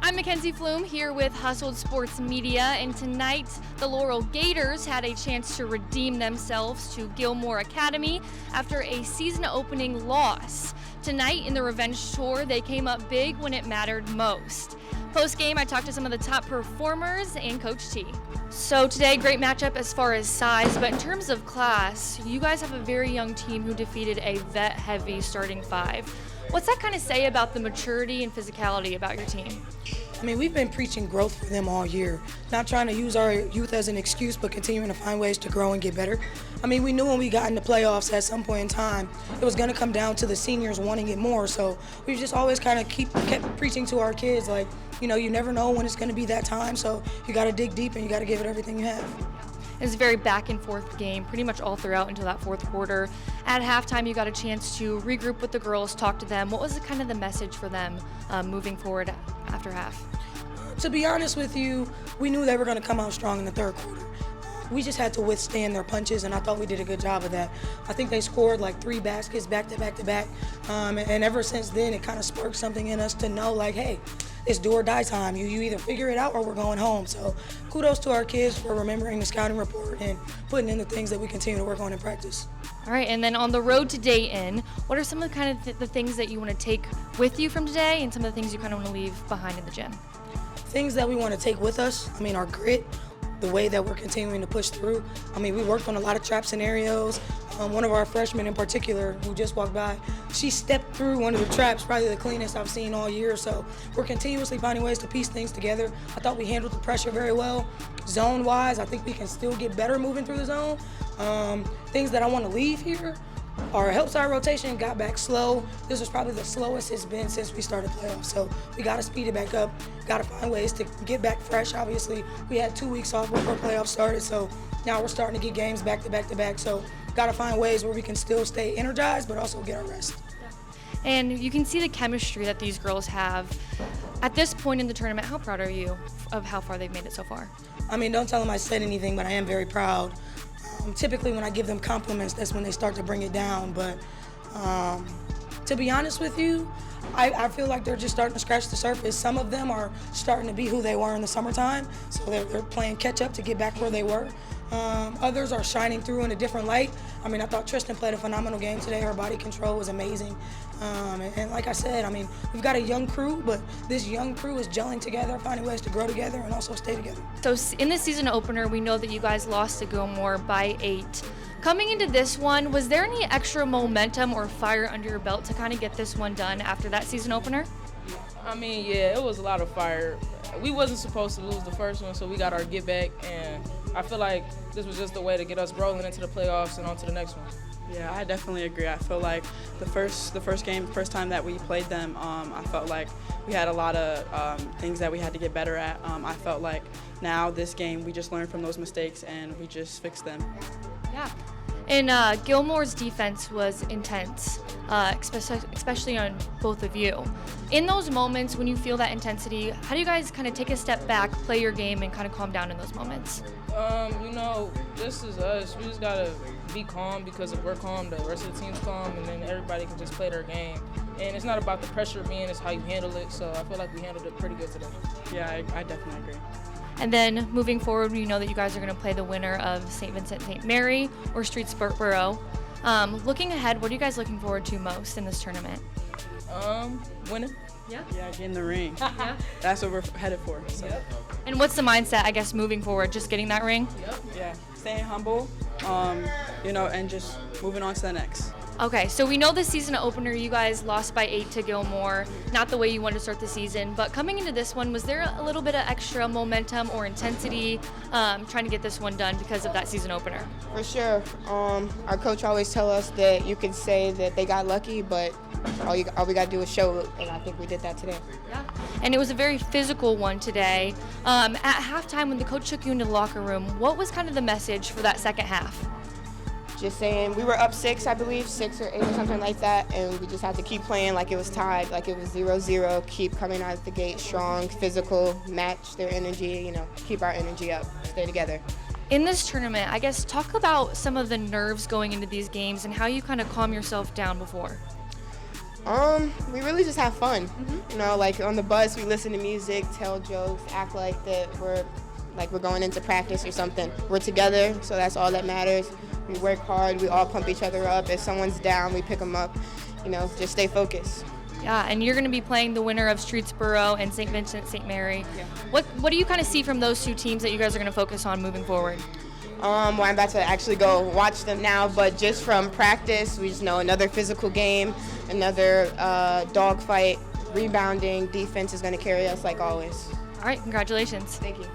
I'm Mackenzie Pflum here with Hustled Sports Media, and tonight the Laurel Gators had a chance to redeem themselves to Gilmore Academy after a season-opening loss. Tonight in the revenge tour, they came up big when it mattered most. Post-game, I talked to some of the top performers and Coach T. So today, great matchup as far as size, but in terms of class, you guys have a very young team who defeated a vet-heavy starting five. What's that kind of say about the maturity and physicality about your team? I mean, we've been preaching growth for them all year. Not trying to use our youth as an excuse, but continuing to find ways to grow and get better. I mean, we knew when we got in the playoffs at some point in time, it was going to come down to the seniors wanting it more. So we've just always kind of kept preaching to our kids, like, you know, you never know when it's going to be that time. So you got to dig deep and you got to give it everything you have. It was a very back and forth game, pretty much all throughout until that fourth quarter. At halftime, you got a chance to regroup with the girls, talk to them. What was kind of the message for them moving forward after half? To be honest with you, we knew they were going to come out strong in the third quarter. We just had to withstand their punches, and I thought we did a good job of that. I think they scored like 3 baskets back to back to back, and ever since then, it kind of sparked something in us to know, like, hey, it's do or die time. You either figure it out or we're going home. So kudos to our kids for remembering the scouting report and putting in the things that we continue to work on in practice. All right, and then on the road to Dayton, what are some of the kind of the things that you want to take with you from today and some of the things you kind of want to leave behind in the gym? Things that we want to take with us, I mean, our grit, the way that we're continuing to push through. I mean, we worked on a lot of trap scenarios. One of our freshmen in particular, who just walked by, she stepped through one of the traps, probably the cleanest I've seen all year. So we're continuously finding ways to piece things together. I thought we handled the pressure very well. Zone-wise, I think we can still get better moving through the zone. Things that I want to leave here, our help side rotation got back slow. This was probably the slowest it's been since we started playoffs. So we got to speed it back up, got to find ways to get back fresh. Obviously, we had 2 weeks off before playoffs started, so now we're starting to get games back to back to back. So got to find ways where we can still stay energized but also get our rest. And you can see the chemistry that these girls have. At this point in the tournament, how proud are you of how far they've made it so far? I mean, don't tell them I said anything, but I am very proud. Typically when I give them compliments, that's when they start to bring it down. But to be honest with you, I feel like they're just starting to scratch the surface. Some of them are starting to be who they were in the summertime, so they're playing catch up to get back where they were. Others are shining through in a different light. I mean, I thought Tristan played a phenomenal game today. Her body control was amazing. And like I said, I mean, we've got a young crew, but this young crew is gelling together, finding ways to grow together and also stay together. So in the season opener, we know that you guys lost to Gilmore by 8. Coming into this one, was there any extra momentum or fire under your belt to kind of get this one done after that season opener? I mean, yeah, it was a lot of fire. We wasn't supposed to lose the first one, so we got our get back, and I feel like this was just the way to get us rolling into the playoffs and on to the next one. Yeah, I definitely agree. I feel like the first time that we played them, I felt like we had a lot of things that we had to get better at. I felt like now this game we just learned from those mistakes and we just fixed them. Yeah. And Gilmore's defense was intense, especially on both of you. In those moments when you feel that intensity, how do you guys kind of take a step back, play your game, and kind of calm down in those moments? You know, this is us. We just got to be calm because if we're calm, the rest of the team's calm, and then everybody can just play their game. And it's not about the pressure being, it's how you handle it. So I feel like we handled it pretty good today. Yeah, I definitely agree. And then moving forward, we know that you guys are going to play the winner of St. Vincent St. Mary or Streetsboro. Looking ahead, what are you guys looking forward to most in this tournament? Winning. Yeah, getting the ring. Yeah. That's what we're headed for. So. Yep. And what's the mindset, I guess, moving forward? Just getting that ring? Yep. Yeah, staying humble, you know, and just moving on to the next. Okay, so we know the season opener, you guys lost by 8 to Gilmore. Not the way you wanted to start the season, but coming into this one, was there a little bit of extra momentum or intensity trying to get this one done because of that season opener? For sure. Our coach always tell us that you can say that they got lucky, but all we got to do is show it, and I think we did that today. Yeah, and it was a very physical one today. At halftime, when the coach took you into the locker room, what was kind of the message for that second half? Just saying, we were up 6, I believe, 6 or 8 or something like that, and we just had to keep playing like it was tied, like it was 0-0, keep coming out of the gate strong, physical, match their energy, you know, keep our energy up, stay together. In this tournament, I guess, talk about some of the nerves going into these games and how you kind of calm yourself down before. We really just have fun. You know, like on the bus, we listen to music, tell jokes, act like that we're going into practice or something. We're together, so that's all that matters. We work hard. We all pump each other up. If someone's down, we pick them up. You know, just stay focused. Yeah, and you're going to be playing the winner of Streetsboro and St. Vincent St. Mary. Yeah. What do you kind of see from those two teams that you guys are going to focus on moving forward? Well, I'm about to actually go watch them now, but just from practice, we just know another physical game, another dogfight, rebounding, defense is going to carry us like always. All right, congratulations. Thank you.